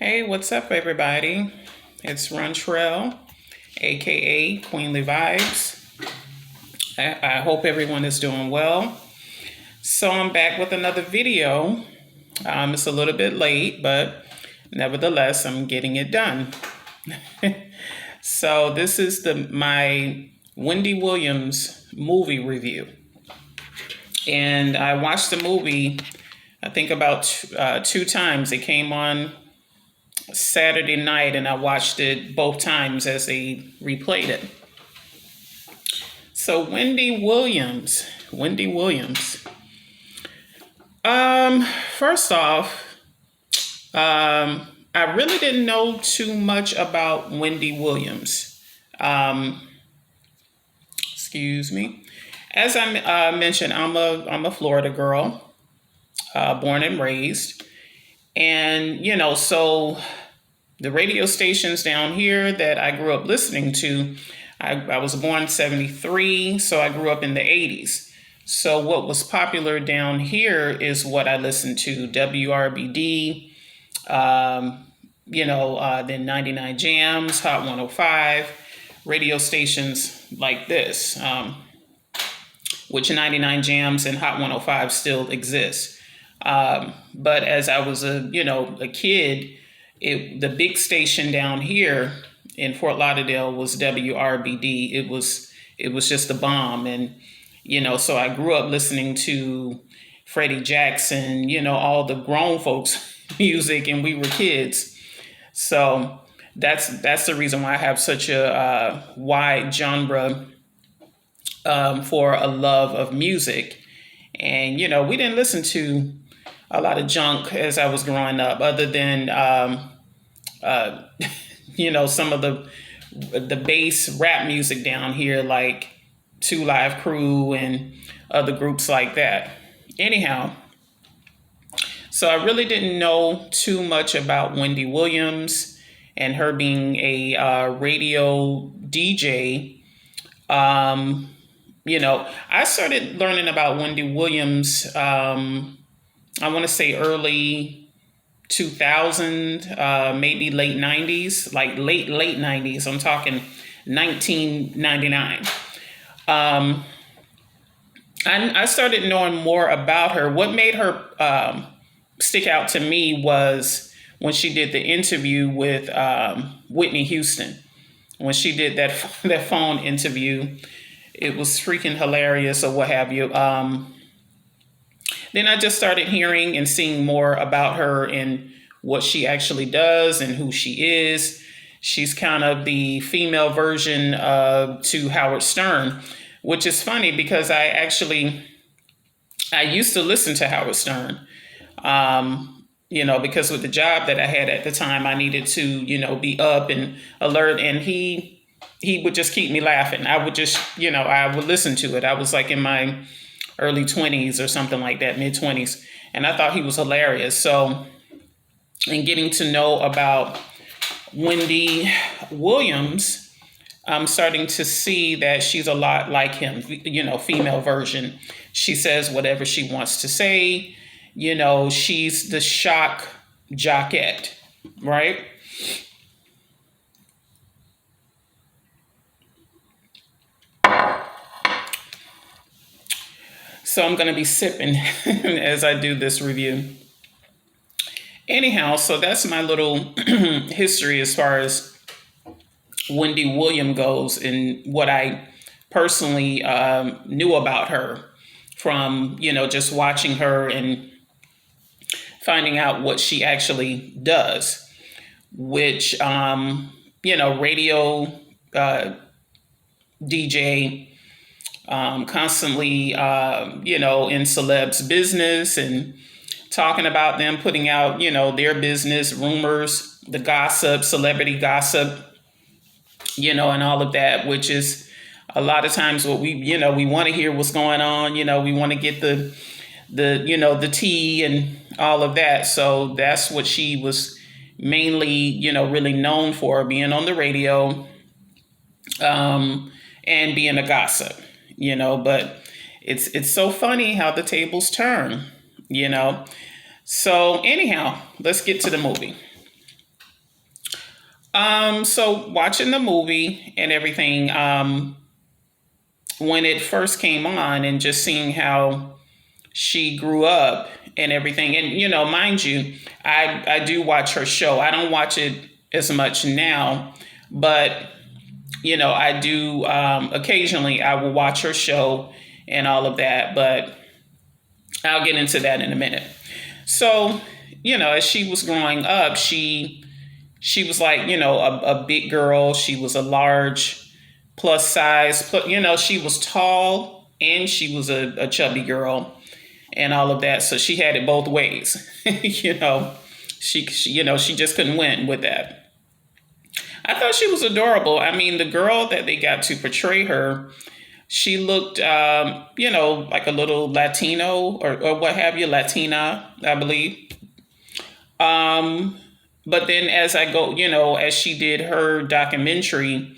Hey, what's up, everybody? It's Runtrell, aka Queenly Vibes. I hope everyone is doing well. So I'm back with another video. It's a little bit late, but nevertheless, I'm getting it done. So this is my Wendy Williams movie review, and I watched the movie. I think about two times. It came on Saturday night, and I watched it both times as they replayed it. So Wendy Williams. First off, I really didn't know too much about Wendy Williams. Excuse me. As I mentioned, I'm a Florida girl, born and raised. And, so the radio stations down here that I grew up listening to, I was born in 73, so I grew up in the 80s. So what was popular down here is what I listened to, WRBD, then 99 Jams, Hot 105, radio stations like this, which 99 Jams and Hot 105 still exist. But as I was a kid, the big station down here in Fort Lauderdale was WRBD. It was just a bomb. And, so I grew up listening to Freddie Jackson, all the grown folks music, and we were kids. So that's the reason why I have such a wide genre for a love of music. And, we didn't listen to a lot of junk as I was growing up, other than, some of the bass rap music down here, like Two Live Crew and other groups like that. Anyhow, so I really didn't know too much about Wendy Williams and her being a radio DJ. I started learning about Wendy Williams, I want to say early 2000, maybe late 90s, like late 90s. I'm talking 1999. I started knowing more about her. What made her stick out to me was when she did the interview with Whitney Houston. When she did that phone interview, it was freaking hilarious, or what have you. Then I just started hearing and seeing more about her and what she actually does and who she is. She's kind of the female version to Howard Stern, which is funny because I used to listen to Howard Stern, because with the job that I had at the time, I needed to, be up and alert, and he would just keep me laughing. I would just, I would listen to it. I was like in my early 20s or something like that, mid 20s. And I thought he was hilarious. So in getting to know about Wendy Williams, I'm starting to see that she's a lot like him, female version. She says whatever she wants to say. She's the shock jockette, right? So I'm going to be sipping as I do this review. Anyhow, so that's my little history as far as Wendy Williams goes and what I personally knew about her from, just watching her and finding out what she actually does, which, radio DJ, constantly, in celebs' business and talking about them, putting out, their business, rumors, the gossip, celebrity gossip, and all of that, which is a lot of times what we want to hear what's going on. We want to get the tea and all of that. So that's what she was mainly, really known for, being on the radio, and being a gossip. But it's so funny how the tables turn, So anyhow, let's get to the movie. So watching the movie and everything, when it first came on and just seeing how she grew up and everything, and mind you, I do watch her show. I don't watch it as much now, but I do occasionally. I will watch her show and all of that, but I'll get into that in a minute. So, as she was growing up, she was like, a big girl. She was a large plus size. She was tall and she was a chubby girl and all of that. So she had it both ways. She just couldn't win with that. I thought she was adorable. I mean, the girl that they got to portray her, she looked, like a little Latino or what have you, Latina, I believe. But then as I go, as she did her documentary,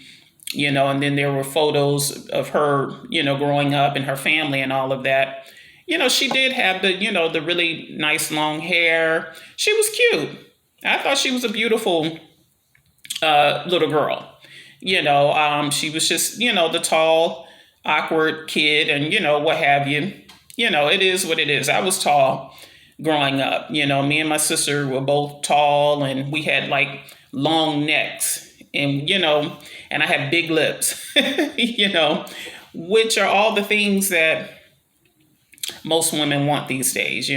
and then there were photos of her, growing up and her family and all of that. She did have the really nice long hair. She was cute. I thought she was a beautiful little girl. She was just, the tall, awkward kid and, what have you. It is what it is. I was tall growing up. Me and my sister were both tall and we had like long necks and, and I had big lips, which are all the things that most women want these days,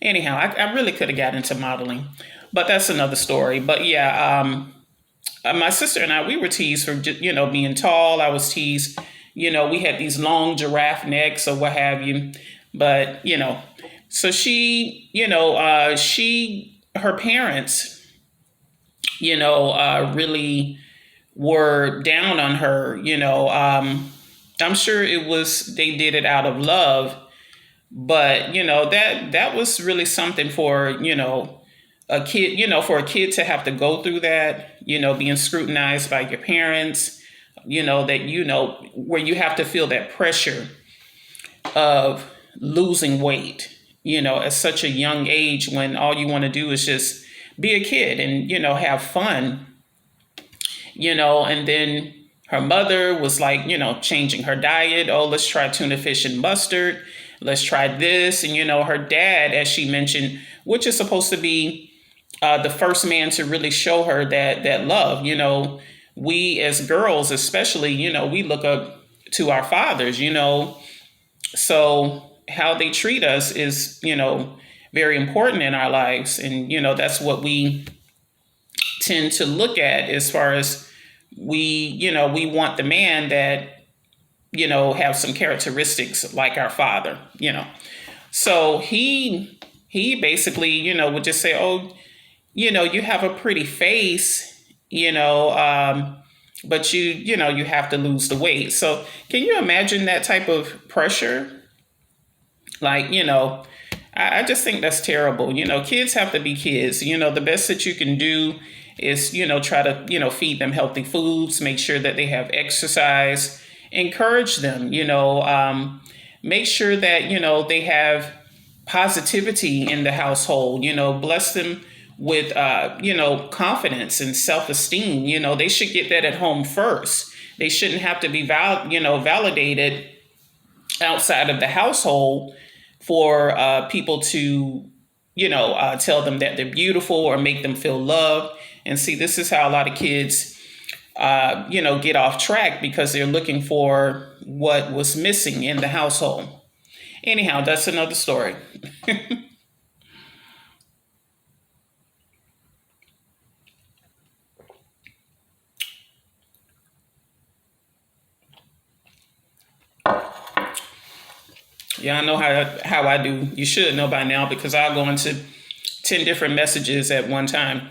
Anyhow, I really could have got into modeling, but that's another story. But yeah, my sister and I, we were teased for, being tall. I was teased, we had these long giraffe necks or what have you. But, so she, her parents, really were down on her, I'm sure they did it out of love, but, that was really something for, a kid, for a kid to have to go through that, being scrutinized by your parents, that, where you have to feel that pressure of losing weight, at such a young age when all you want to do is just be a kid and, have fun, and then her mother was like, changing her diet. Oh, let's try tuna fish and mustard. Let's try this. And, her dad, as she mentioned, which is supposed to be the first man to really show her that love, we as girls, especially, we look up to our fathers, so how they treat us is, very important in our lives. And, that's what we tend to look at as far as we want the man that, have some characteristics like our father, So he basically, would just say, oh, you have a pretty face, but you have to lose the weight. So can you imagine that type of pressure? Like, I just think that's terrible. Kids have to be kids. The best that you can do is, try to, feed them healthy foods, make sure that they have exercise, encourage them, make sure that, they have positivity in the household, bless them with, confidence and self-esteem. They should get that at home first. They shouldn't have to be, validated outside of the household for people to, tell them that they're beautiful or make them feel loved. And see, this is how a lot of kids, get off track because they're looking for what was missing in the household. Anyhow, that's another story. Yeah, I know how I do. You should know by now because I'll go into 10 different messages at one time.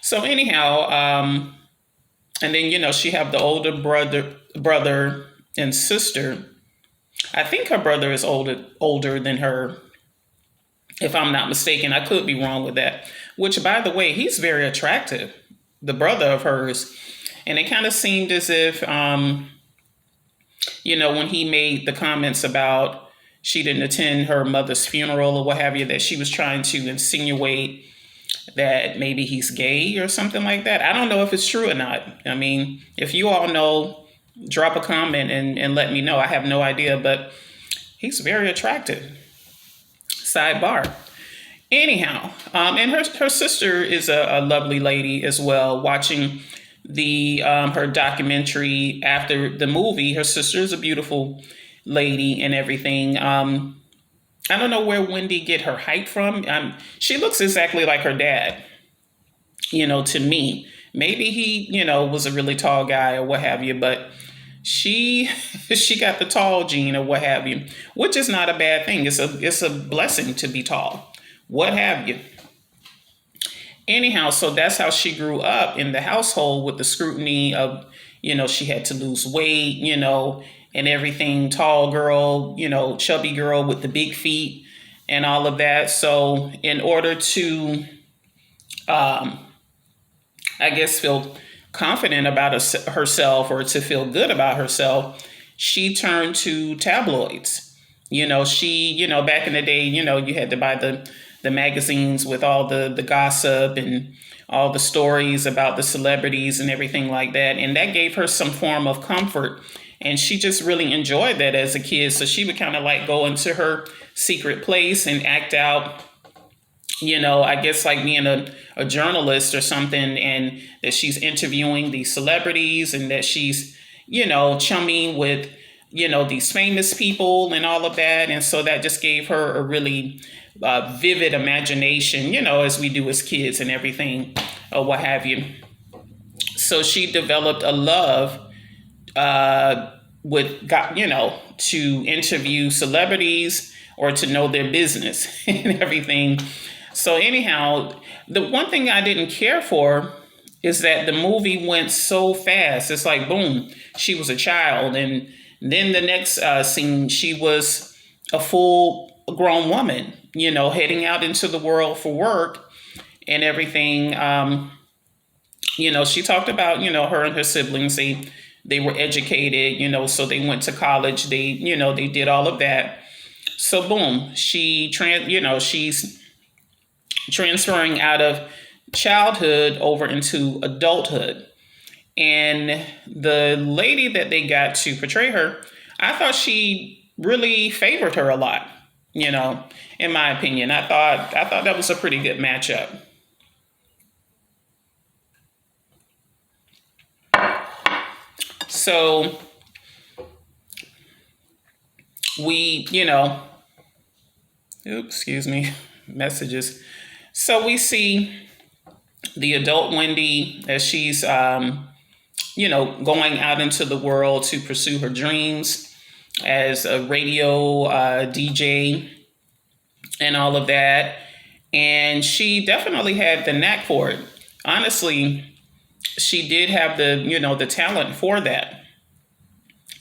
So anyhow, and then, she have the older brother and sister. I think her brother is older than her, if I'm not mistaken. I could be wrong with that. Which, by the way, he's very attractive, the brother of hers. And it kind of seemed as if, when he made the comments about she didn't attend her mother's funeral or what have you, that she was trying to insinuate that maybe he's gay or something like that. I don't know if it's true or not. I mean, if you all know, drop a comment and let me know. I have no idea, but he's very attractive. Sidebar. Anyhow, and her sister is a lovely lady as well. Watching the her documentary after the movie, her sister is a beautiful lady and everything. I don't know where Wendy get her height from. She looks exactly like her dad, to me. Maybe he, was a really tall guy or what have you, but she she got the tall gene or what have you, which is not a bad thing. It's a blessing to be tall, what have you. Anyhow, so that's how she grew up in the household with the scrutiny of, she had to lose weight, and everything, tall girl, chubby girl with the big feet and all of that. So in order to, I guess, feel confident about herself or to feel good about herself, she turned to tabloids. Back in the day, you had to buy the magazines with all the gossip and all the stories about the celebrities and everything like that. And that gave her some form of comfort. And she just really enjoyed that as a kid. So she would kind of like go into her secret place and act out, I guess like being a journalist or something, and that she's interviewing these celebrities and that she's, chumming with, these famous people and all of that. And so that just gave her a really vivid imagination, as we do as kids and everything or what have you. So she developed a love to interview celebrities or to know their business and everything. So anyhow, the one thing I didn't care for is that the movie went so fast. It's like, boom, she was a child. And then the next scene, she was a full grown woman, heading out into the world for work and everything. She talked about, her and her siblings, they were educated, so they went to college. They did all of that. So boom, she's transferring out of childhood over into adulthood. And the lady that they got to portray her, I thought she really favored her a lot, in my opinion. I thought that was a pretty good matchup. So we, excuse me, messages. So we see the adult Wendy as she's, going out into the world to pursue her dreams as a radio DJ and all of that. And she definitely had the knack for it. Honestly, she did have the talent for that,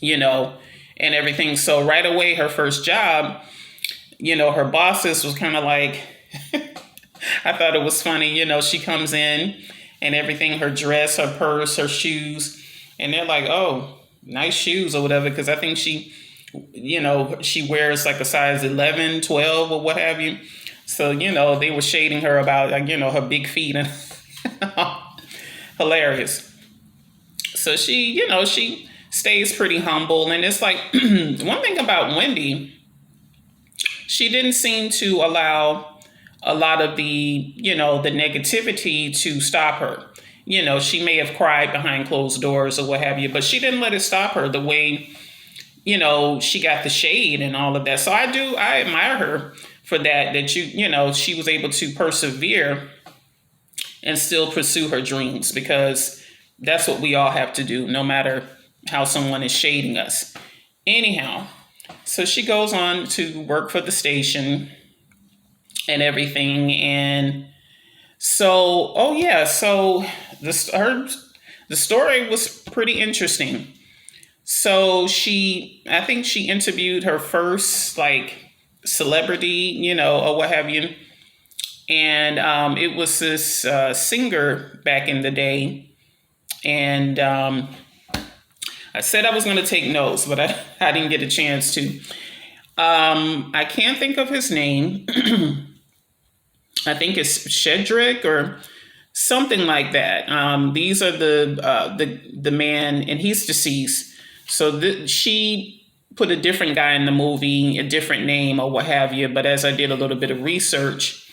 and everything. So right away, her first job, her bosses was kind of like, I thought it was funny, she comes in and everything, her dress, her purse, her shoes, and they're like, oh, nice shoes or whatever. Cause I think she wears like a size 11, 12 or what have you. So, they were shading her about, her big feet and hilarious. So she stays pretty humble. And it's like, one thing about Wendy, she didn't seem to allow a lot of the negativity to stop her. She may have cried behind closed doors or what have you, but she didn't let it stop her the way, she got the shade and all of that. So I admire her for that she was able to persevere and still pursue her dreams, because that's what we all have to do, no matter how someone is shading us. Anyhow, so she goes on to work for the station and everything. And so, so the story was pretty interesting. So I think she interviewed her first celebrity, or what have you. And it was this singer back in the day. And I said I was going to take notes, but I didn't get a chance to. I can't think of his name. I think it's Shedrick or something like that. These are the man, and he's deceased. So she put a different guy in the movie, a different name or what have you. But as I did a little bit of research,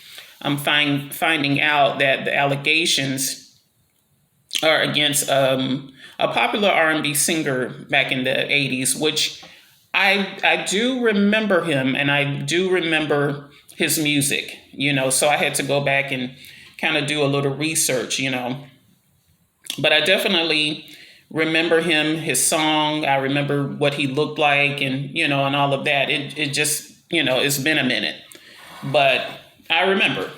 I'm finding out that the allegations are against a popular R&B singer back in the 80s, which I do remember him, and I do remember his music, so I had to go back and kind of do a little research, but I definitely remember him, his song. I remember what he looked like, and and all of that. It just it's been a minute, but I remember.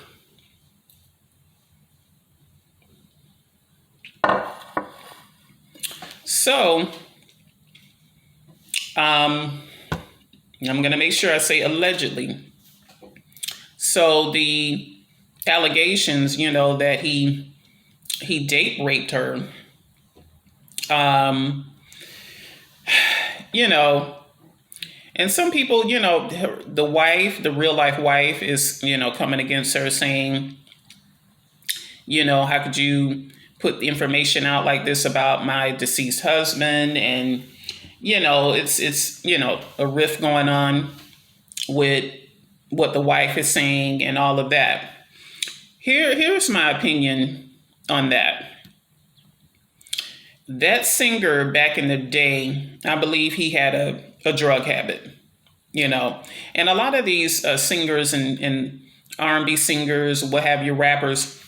So I'm gonna make sure I say allegedly. So the allegations, that he date raped her, and some people, the wife, the real life wife is, coming against her saying, how could you put the information out like this about my deceased husband? And, it's a rift going on with what the wife is saying and all of that. Here's my opinion on that. That singer back in the day, I believe he had a drug habit, and a lot of these singers and R&B singers, what have you, rappers,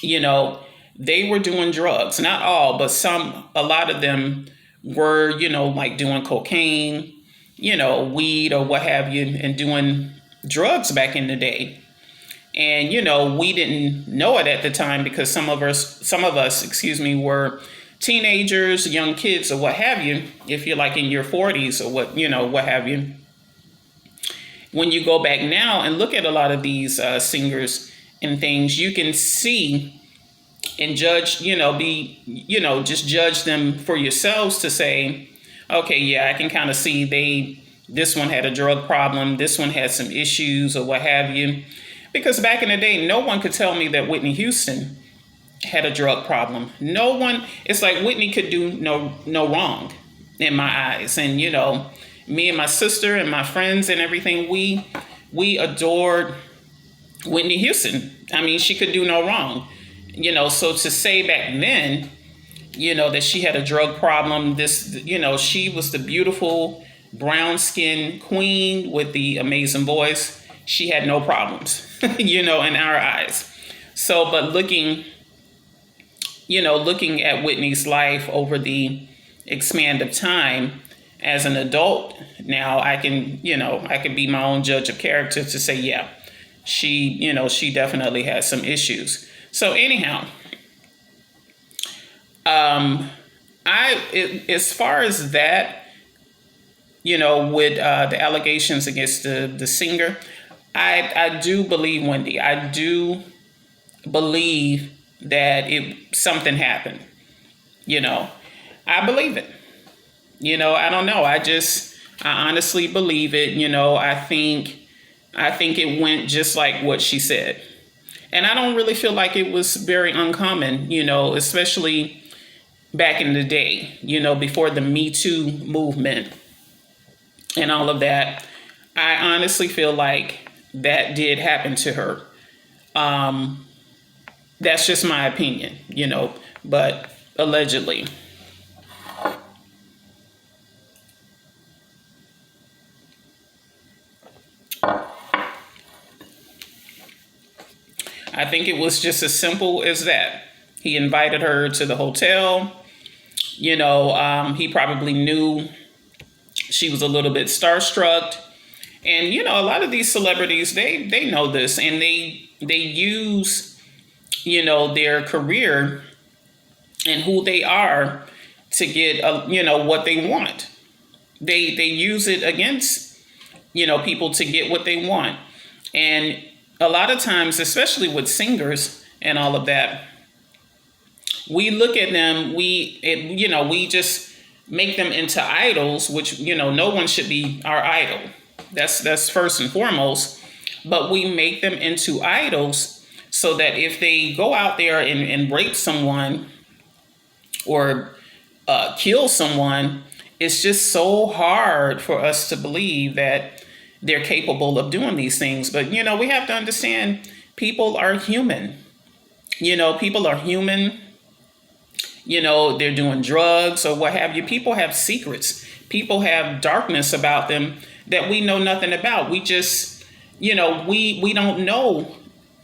they were doing drugs. Not all, but a lot of them were, like doing cocaine, weed or what have you, and doing drugs back in the day. And, we didn't know it at the time because some of us, were teenagers, young kids or what have you. If you're like in your 40s or what have you. When you go back now and look at a lot of these singers and things, you can see and judge, just judge them for yourselves to say, okay, yeah, I can kind of see this one had a drug problem, this one had some issues or what have you. Because back in the day, no one could tell me that Whitney Houston had a drug problem. No one, it's like Whitney could do no wrong in my eyes. And, me and my sister and my friends and everything, we adored Whitney Houston. I mean, she could do no wrong. So to say back then, that she had a drug problem, she was the beautiful brown skinned queen with the amazing voice. She had no problems, in our eyes. So, but looking at Whitney's life over the span of time as an adult, now I can be my own judge of character to say, yeah, she definitely has some issues. So anyhow, as far as that, with the allegations against the singer, I do believe Wendy. I do believe that something happened. I believe it. I don't know. I honestly believe it. I think it went just like what she said. And I don't really feel like it was very uncommon, especially back in the day, before the Me Too movement and all of that. I honestly feel like that did happen to her. That's just my opinion, but allegedly. I think it was just as simple as that. He invited her to the hotel. He probably knew she was a little bit starstruck. And, a lot of these celebrities, they know this, and they use, their career and who they are to get, what they want. They use it against, people to get what they want. And a lot of times, especially with singers and all of that, we look at them, we just make them into idols, which, no one should be our idol. That's first and foremost. but we make them into idols so that if they go out there and rape someone or kill someone, it's just so hard for us to believe that they're capable of doing these things. But, we have to understand people are human. People are human. They're doing drugs or what have you. People have secrets. People have darkness about them that we know nothing about. We just, we don't know,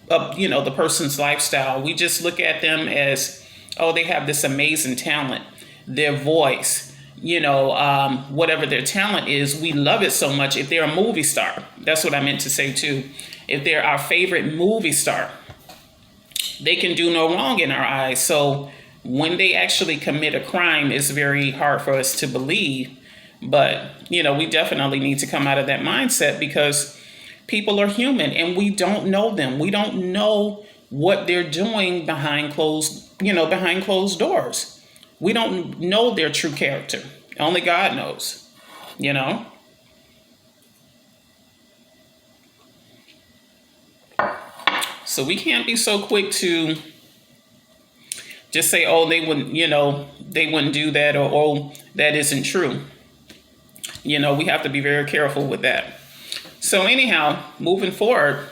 the person's lifestyle. We just look at them as, oh, they have this amazing talent, their voice, whatever their talent is, we love it so much. If they're a movie star, that's what I meant to say too. If they're our favorite movie star, they can do no wrong in our eyes. So when they actually commit a crime, it's very hard for us to believe. But, we definitely need to come out of that mindset because people are human and we don't know them. We don't know what they're doing behind closed doors. We don't know their true character. Only God knows, So we can't be so quick to just say, oh, they wouldn't do that, or, oh, that isn't true. We have to be very careful with that. So anyhow, moving forward,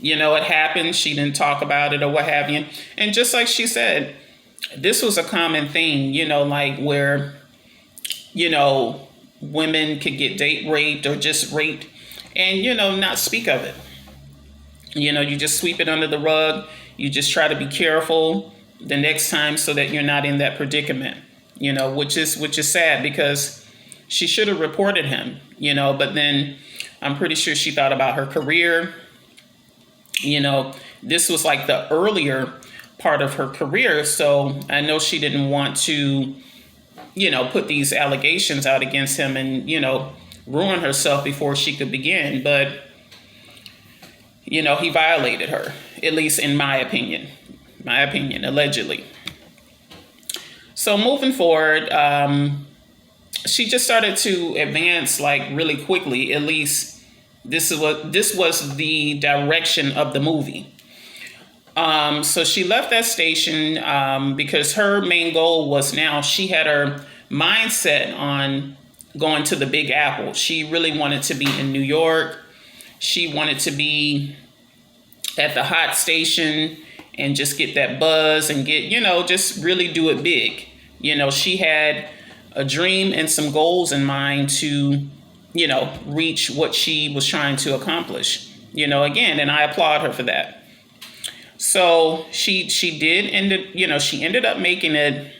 it happened. She didn't talk about it or what have you. And just like she said, this was a common thing, like where, women could get date raped or just raped and, not speak of it. You just sweep it under the rug. You just try to be careful the next time so that you're not in that predicament, which is sad because she should have reported him, but then I'm pretty sure she thought about her career. This was like the earlier part of her career. So I know she didn't want to, put these allegations out against him and, ruin herself before she could begin. But, he violated her, at least in my opinion, allegedly. So moving forward, she just started to advance like really quickly. At least this was the direction of the movie. So she left that station because her main goal was now she had her mindset on going to the Big Apple. She really wanted to be in New York. She wanted to be at the hot station and just get that buzz and get, just really do it big. She had a dream and some goals in mind to, reach what she was trying to accomplish, again, and I applaud her for that. So she ended up making it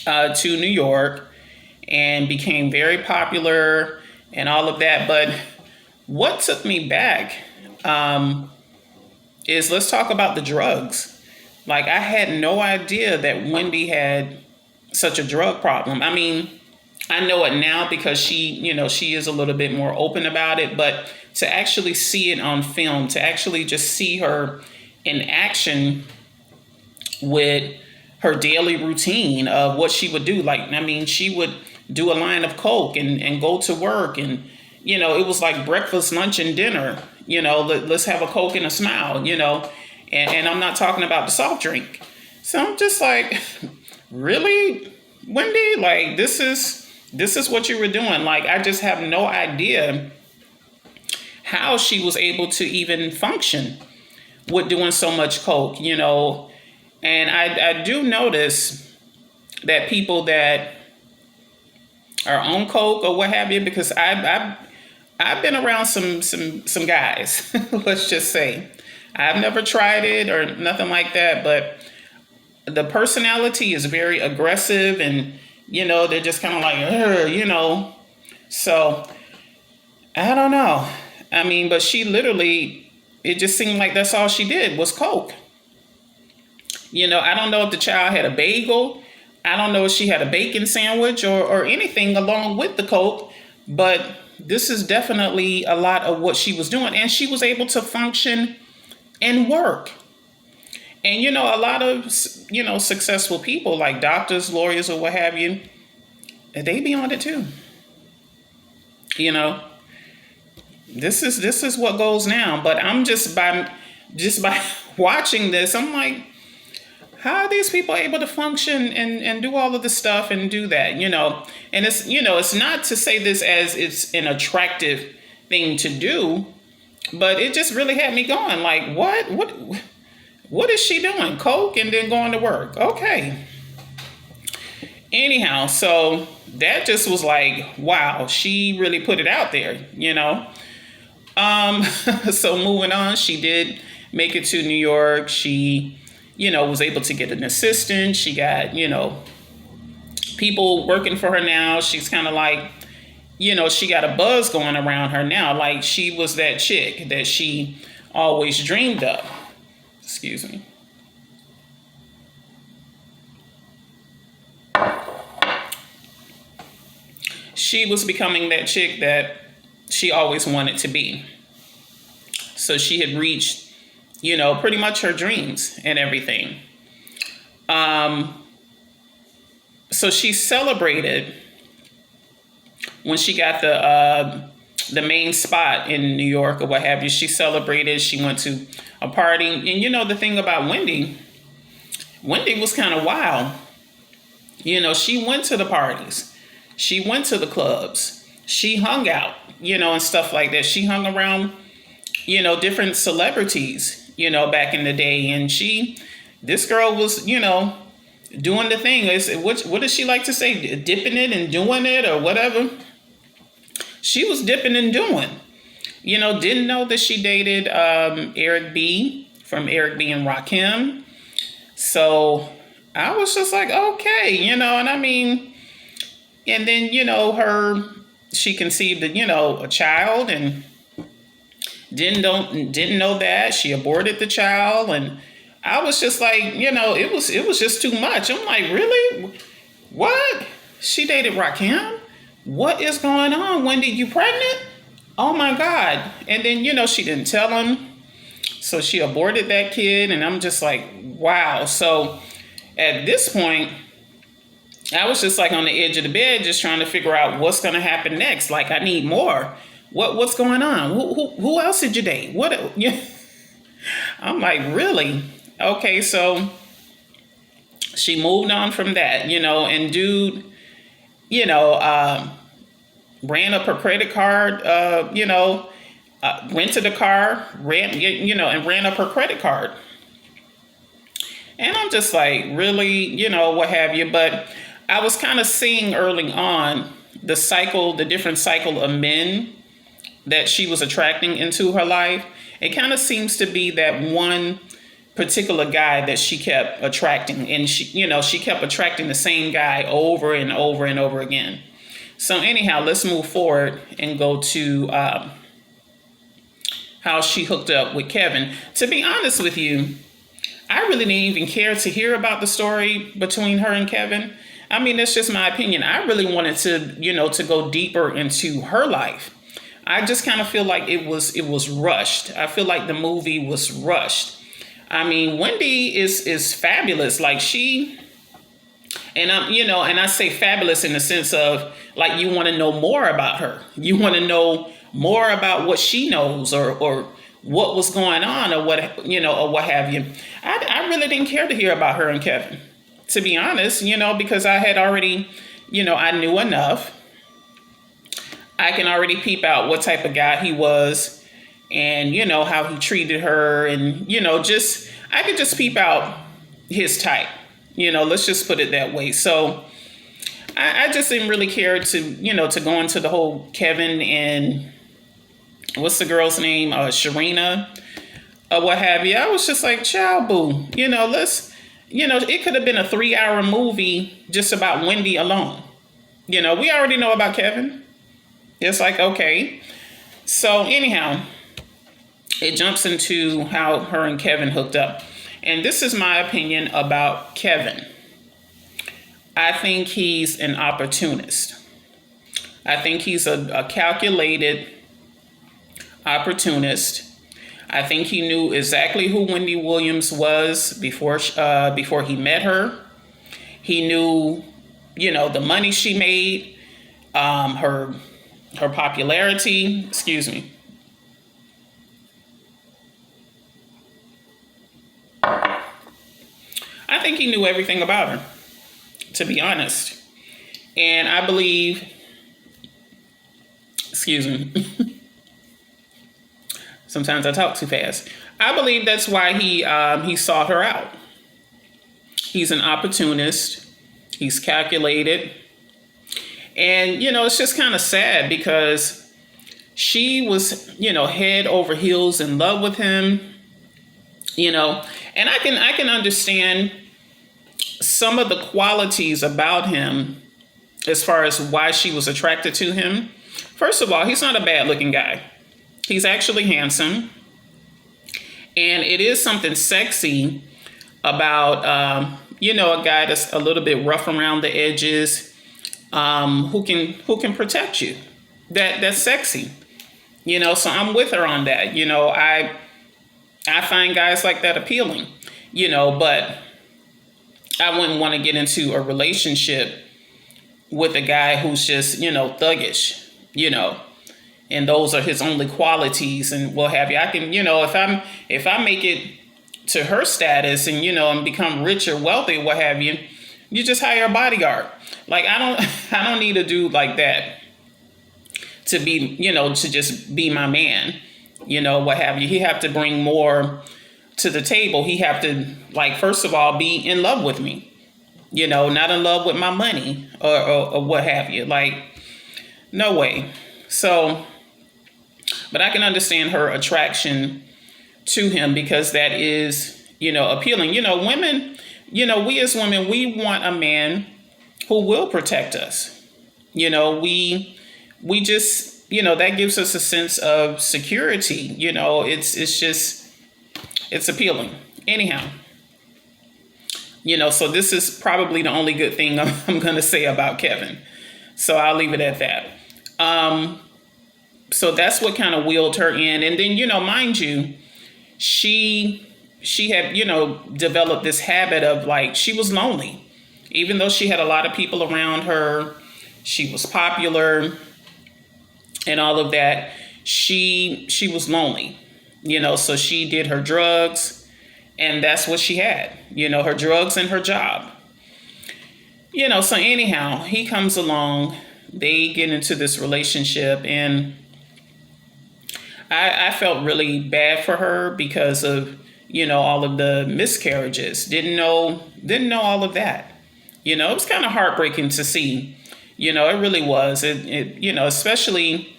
to New York and became very popular and all of that. But what took me back is let's talk about the drugs. Like I had no idea that Wendy had such a drug problem. I mean, I know it now because she is a little bit more open about it, but to actually see it on film, to actually just see her in action with her daily routine of what she would do. Like, I mean, she would do a line of Coke and go to work and, it was like breakfast, lunch, and dinner, let's have a Coke and a smile, and I'm not talking about the soft drink. So I'm just like, really, Wendy? Like, this is what you were doing. Like, I just have no idea how she was able to even function with doing so much Coke, and I do notice that people that are on Coke or what have you, because I've been around some guys, let's just say. I've never tried it or nothing like that, but the personality is very aggressive and, they're just kind of like, So, I don't know. I mean, but she literally, it just seemed like that's all she did was Coke. I don't know if the child had a bagel. I don't know if she had a bacon sandwich or anything along with the Coke, but this is definitely a lot of what she was doing. And she was able to function and work. And, a lot of, successful people like doctors, lawyers, or what have you, they be on it too. this is what goes now. But I'm just by watching this, I'm like, how are these people able to function and do all of this stuff and do that, And it's not to say this as it's an attractive thing to do, but it just really had me going like, what is she doing? Coke and then going to work. Okay. Anyhow, so that just was like, wow, she really put it out there. So moving on, she did make it to New York. She, was able to get an assistant. She got, people working for her now. She's kind of like, she got a buzz going around her now. Like she was that chick that she always dreamed of. Excuse me. She was becoming that chick that she always wanted to be. So she had reached, pretty much her dreams and everything. So she celebrated when she got the main spot in New York or what have you. She celebrated. She went to a party. And the thing about Wendy was kind of wild. She went to the parties. She went to the clubs. She hung out, and stuff like that. She hung around, different celebrities, back in the day. And this girl was, doing the thing. What does she like to say? Dipping it and doing it or whatever. She was dipping and doing. Didn't know that she dated Eric B. from Eric B. and Rakim. So I was just like, okay, and I mean, and then, she conceived, a child and didn't know that. She aborted the child. And I was just like, it was just too much. I'm like, really? What? She dated Rakim? What is going on? Wendy, you pregnant? Oh my God. And then, she didn't tell him. So she aborted that kid. And I'm just like, wow. So at this point, I was just like on the edge of the bed, just trying to figure out what's going to happen next. Like, I need more. What's going on? Who else did you date? What? Yeah. I'm like, really? Okay. So she moved on from that, and dude, ran up her credit card, rented a car, and ran up her credit card. And I'm just like, really, what have you. But I was kind of seeing early on the different cycle of men that she was attracting into her life. It kind of seems to be that one particular guy that she kept attracting. And she kept attracting the same guy over and over and over again. So anyhow, let's move forward and go to how she hooked up with Kevin. To be honest with you, I really didn't even care to hear about the story between her and Kevin. I mean, that's just my opinion. I really wanted to, to go deeper into her life. I just kind of feel like it was rushed. I feel like the movie was rushed. I mean, Wendy is fabulous. Like and I say fabulous in the sense of like, you want to know more about her. You want to know more about what she knows or what was going on or what have you. I really didn't care to hear about her and Kevin, to be honest, because I had already, I knew enough. I can already peep out what type of guy he was and, how he treated her and, I could just peep out his type, let's just put it that way. So I just didn't really care to go into the whole Kevin and what's the girl's name? Sharina, or what have you. I was just like, child boo, it could have been a 3-hour movie just about Wendy alone. We already know about Kevin. It's like, okay. So anyhow, it jumps into how her and Kevin hooked up. And this is my opinion about Kevin. I think he's an opportunist. I think he's a calculated opportunist. I think he knew exactly who Wendy Williams was before he met her. He knew, the money she made, her popularity. Excuse me. think he knew everything about her, to be honest. And I believe, excuse me, sometimes I talk too fast. I believe that's why he sought her out. He's an opportunist. He's calculated. And, it's just kind of sad because she was, head over heels in love with him, and I can understand some of the qualities about him as far as why she was attracted to him. First of all, he's not a bad looking guy. He's actually handsome. And it is something sexy about, a guy that's a little bit rough around the edges, who can protect you. That's sexy. So I'm with her on that. I find guys like that appealing, but I wouldn't want to get into a relationship with a guy who's just, thuggish, and those are his only qualities and what have you. I can, if I make it to her status and, and become rich or wealthy, what have you, you just hire a bodyguard. Like, I don't need a dude like that to be, to just be my man, what have you. He have to bring more to the table. He have to, like, first of all, be in love with me, not in love with my money or what have you. Like, no way. So, but I can understand her attraction to him because that is, appealing. Women, we as women, we want a man who will protect us. We just, that gives us a sense of security. It's appealing. Anyhow, so this is probably the only good thing I'm going to say about Kevin. So I'll leave it at that. So that's what kind of wheeled her in. And then, mind you, she had, developed this habit of, like, she was lonely. Even though she had a lot of people around her, she was popular and all of that, she was lonely, so she did her drugs, and that's what she had, her drugs and her job. So anyhow, he comes along, they get into this relationship, and I felt really bad for her because of, all of the miscarriages. Didn't know all of that. It was kind of heartbreaking to see. It really was. It especially,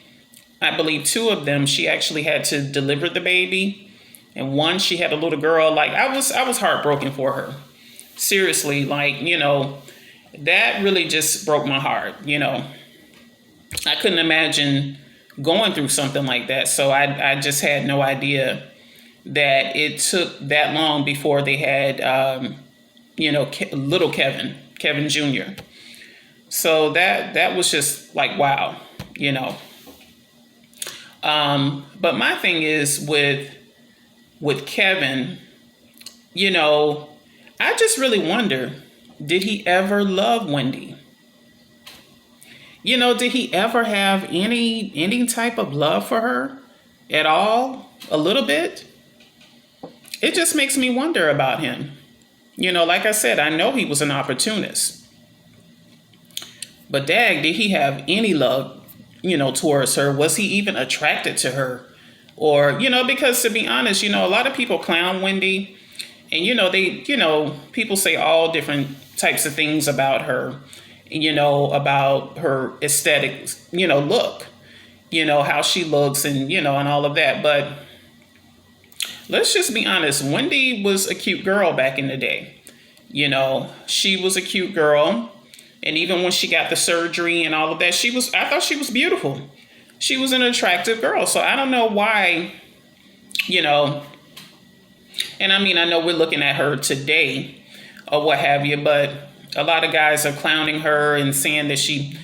I believe 2 of them, she actually had to deliver the baby. And one, she had a little girl. Like, I was heartbroken for her. Seriously, like, that really just broke my heart. I couldn't imagine going through something like that. So I just had no idea that it took that long before they had, little Kevin Jr. So that was just like, wow, But my thing is with Kevin, I just really wonder, did he ever love Wendy? Did he ever have any type of love for her at all? A little bit? It just makes me wonder about him. Like I said, I know he was an opportunist. But dag, did he have any love, towards her? Was he even attracted to her? Or, because to be honest, a lot of people clown Wendy. And, people say all different types of things about her, about her aesthetic, look, how she looks and, and all of that. But let's just be honest. Wendy was a cute girl back in the day. She was a cute girl. And even when she got the surgery and all of that, I thought she was beautiful. She was an attractive girl. So I don't know why, and I mean, I know we're looking at her today or what have you, but a lot of guys are clowning her and saying that she,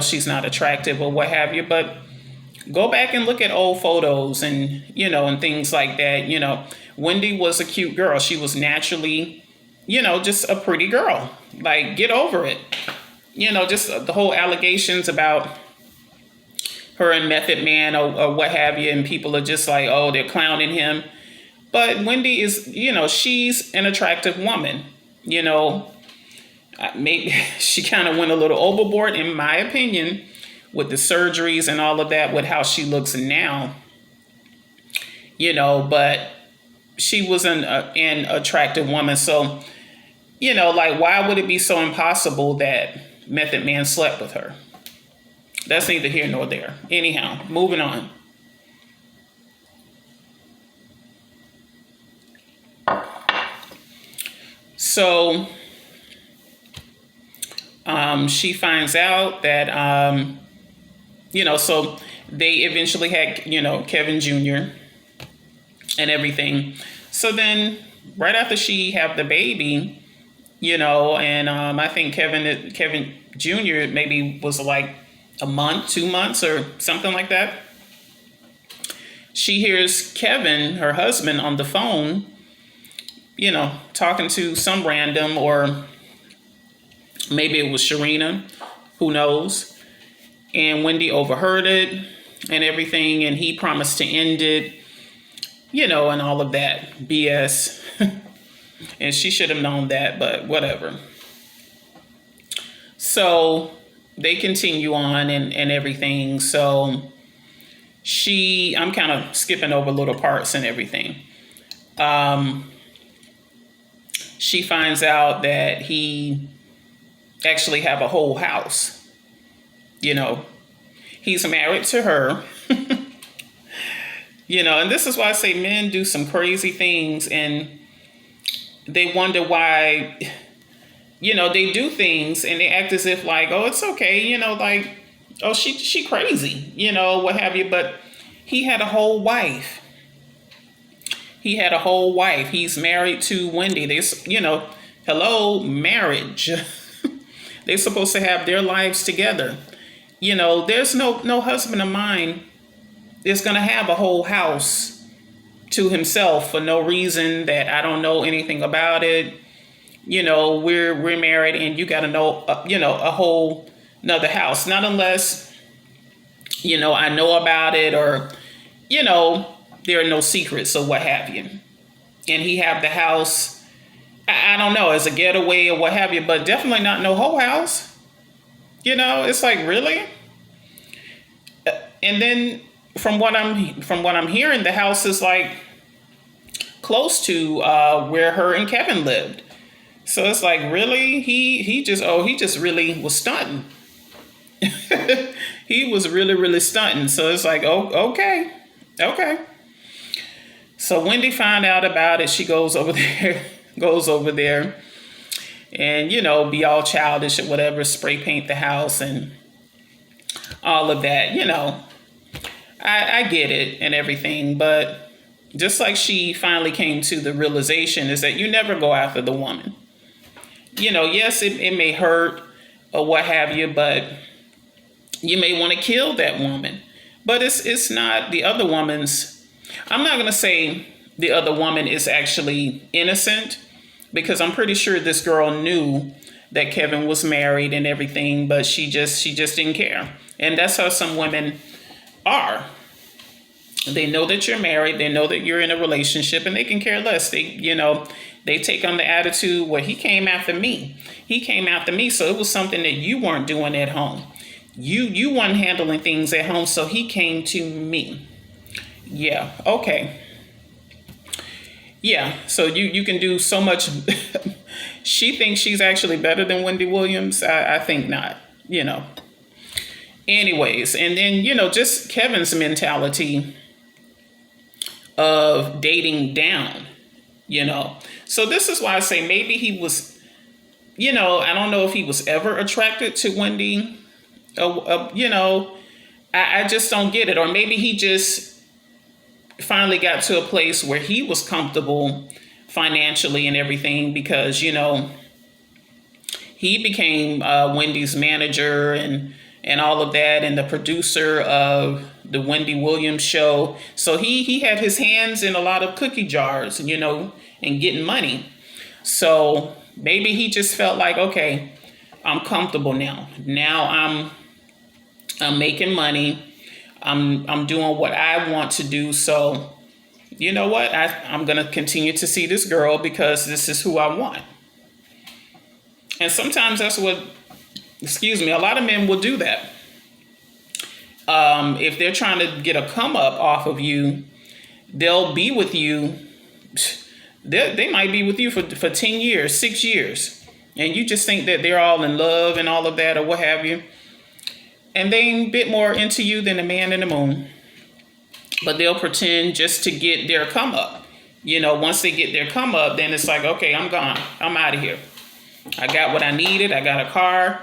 she's not attractive or what have you. But go back and look at old photos and, and things like that. Wendy was a cute girl. She was naturally, just a pretty girl. Like, get over it. Just the whole allegations about her and Method Man or what have you. And people are just like, oh, they're clowning him. But Wendy is, she's an attractive woman. You know, maybe she kind of went a little overboard, in my opinion, with the surgeries and all of that, with how she looks now. But she was an attractive woman. So, like, why would it be so impossible that Method Man slept with her? That's neither here nor there. Anyhow, moving on. So, she finds out that, so they eventually had, Kevin Jr. and everything. So then, right after she had the baby, and I think Kevin Jr. maybe was like a month, 2 months, or something like that. She hears Kevin, her husband, on the phone, talking to some random, or maybe it was Sharina, who knows. And Wendy overheard it and everything, and he promised to end it, and all of that BS. And she should have known that, but whatever. So they continue on and everything. So I'm kind of skipping over little parts and everything. She finds out that he actually have a whole house. He's married to her. And this is why I say men do some crazy things, and they wonder why, they do things and they act as if like, oh, it's okay, like, oh, she crazy, what have you. But he had a whole wife. He's married to Wendy. Hello, marriage. They're supposed to have their lives together. There's no husband of mine is going to have a whole house to himself for no reason that I don't know anything about it. We're married, and you got to know, a whole another house. Not unless, I know about it, or, there are no secrets or what have you. And he have the house, I don't know, as a getaway or what have you, but definitely not no whole house. It's like, really? And then from what I'm hearing, the house is like close to where her and Kevin lived. So it's like, really? He just really was stunting. He was really, really stunting. So it's like, oh, okay. So Wendy found out about it. She goes over there, and, be all childish or whatever, spray paint the house and all of that. I get it and everything, but just like she finally came to the realization is that you never go after the woman. Yes, it may hurt or what have you, but you may want to kill that woman. But it's not the other woman's. I'm not going to say the other woman is actually innocent, because I'm pretty sure this girl knew that Kevin was married and everything, but she just didn't care. And that's how some women are. They know that you're married, they know that you're in a relationship, and they can care less. They take on the attitude, well, he came after me. So it was something that you weren't doing at home. You weren't handling things at home, so he came to me. Yeah, okay. Yeah, so you can do so much. She thinks she's actually better than Wendy Williams. I think not, Anyways, and then, just Kevin's mentality of dating down, So this is why I say maybe he was, I don't know if he was ever attracted to Wendy. I just don't get it. Or maybe he just finally got to a place where he was comfortable financially and everything, because, he became Wendy's manager and all of that, and the producer of the Wendy Williams show. So he had his hands in a lot of cookie jars, and getting money. So maybe he just felt like, okay, I'm comfortable now. Now I'm making money. I'm doing what I want to do. So you know what? I'm going to continue to see this girl because this is who I want. And sometimes that's what, excuse me, a lot of men will do that. If they're trying to get a come up off of you, they'll be with you. They might be with you for 10 years, 6 years. And you just think that they're all in love and all of that or what have you. And they ain't a bit more into you than a man in the moon. But they'll pretend just to get their come up. Once they get their come up, then it's like, okay, I'm gone. I'm out of here. I got what I needed. I got a car.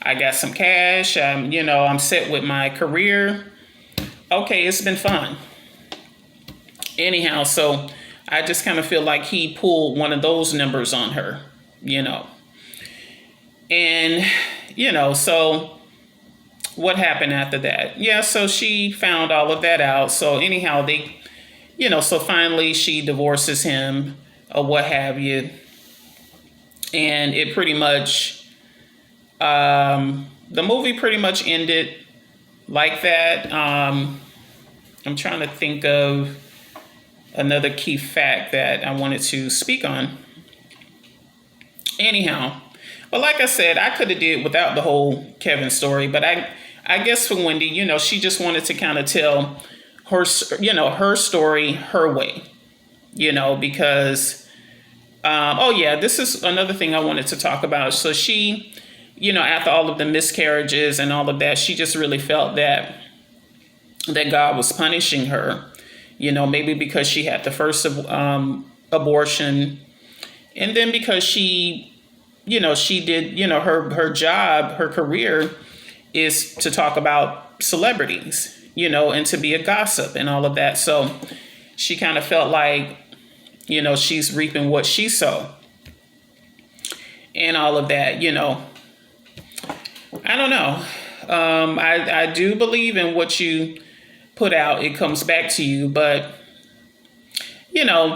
I got some cash. I'm set with my career. Okay, it's been fun. Anyhow, so I just kind of feel like he pulled one of those numbers on her, And, so what happened after that? Yeah, so she found all of that out. So anyhow, so finally she divorces him or what have you. And it pretty much, the movie pretty much ended like that. I'm trying to think of another key fact that I wanted to speak on. Anyhow, but like I said, I could have did without the whole Kevin story, but I guess for Wendy, she just wanted to kind of tell her, her story her way, because, oh yeah, this is another thing I wanted to talk about. So she, after all of the miscarriages and all of that, she just really felt that God was punishing her, maybe because she had the first abortion, and then because she did, her job, her career is to talk about celebrities, and to be a gossip and all of that. So she kind of felt like, she's reaping what she sowed and all of that, I don't know. I do believe in what you put out, it comes back to you, but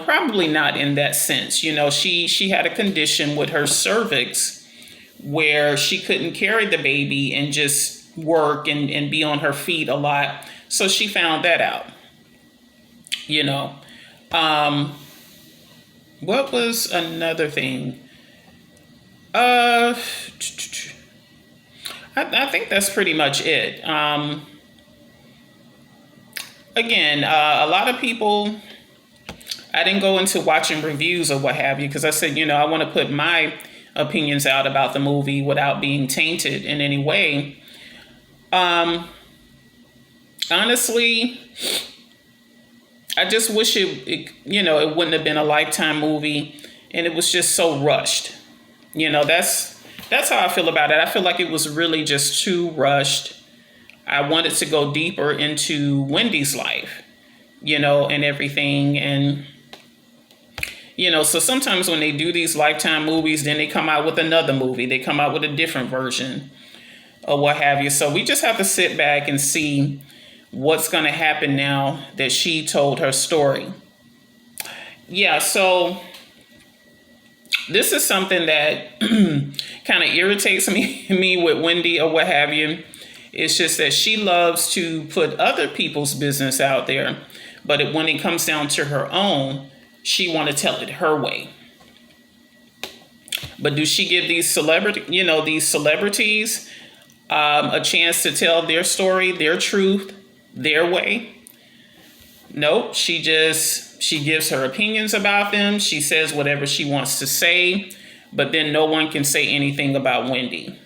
probably not in that sense. She had a condition with her cervix where she couldn't carry the baby and just work and be on her feet a lot. So she found that out. What was another thing? I think that's pretty much it. Again, a lot of people, I didn't go into watching reviews or what have you, because I said, I want to put my opinions out about the movie without being tainted in any way. Honestly, I just wish it wouldn't have been a Lifetime movie, and it was just so rushed. That's how I feel about it. I feel like it was really just too rushed. I wanted to go deeper into Wendy's life, and everything. And, so sometimes when they do these Lifetime movies, then they come out with another movie. They come out with a different version or what have you. So we just have to sit back and see what's going to happen now that she told her story. Yeah, so this is something that kind of irritates me with Wendy or what have you. It's just that she loves to put other people's business out there, but when it comes down to her own, she want to tell it her way. But do she give these celebrities a chance to tell their story, their truth, their way? Nope. She gives her opinions about them. She says whatever she wants to say, but then no one can say anything about Wendy.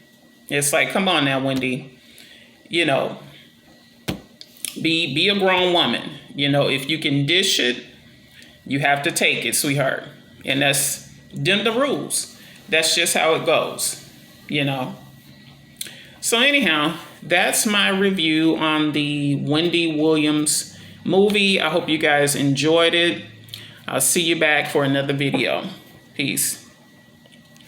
It's like, come on now, Wendy. Be a grown woman. If you can dish it, you have to take it, sweetheart. And that's them the rules. That's just how it goes, So anyhow, that's my review on the Wendy Williams movie. I hope you guys enjoyed it. I'll see you back for another video. Peace.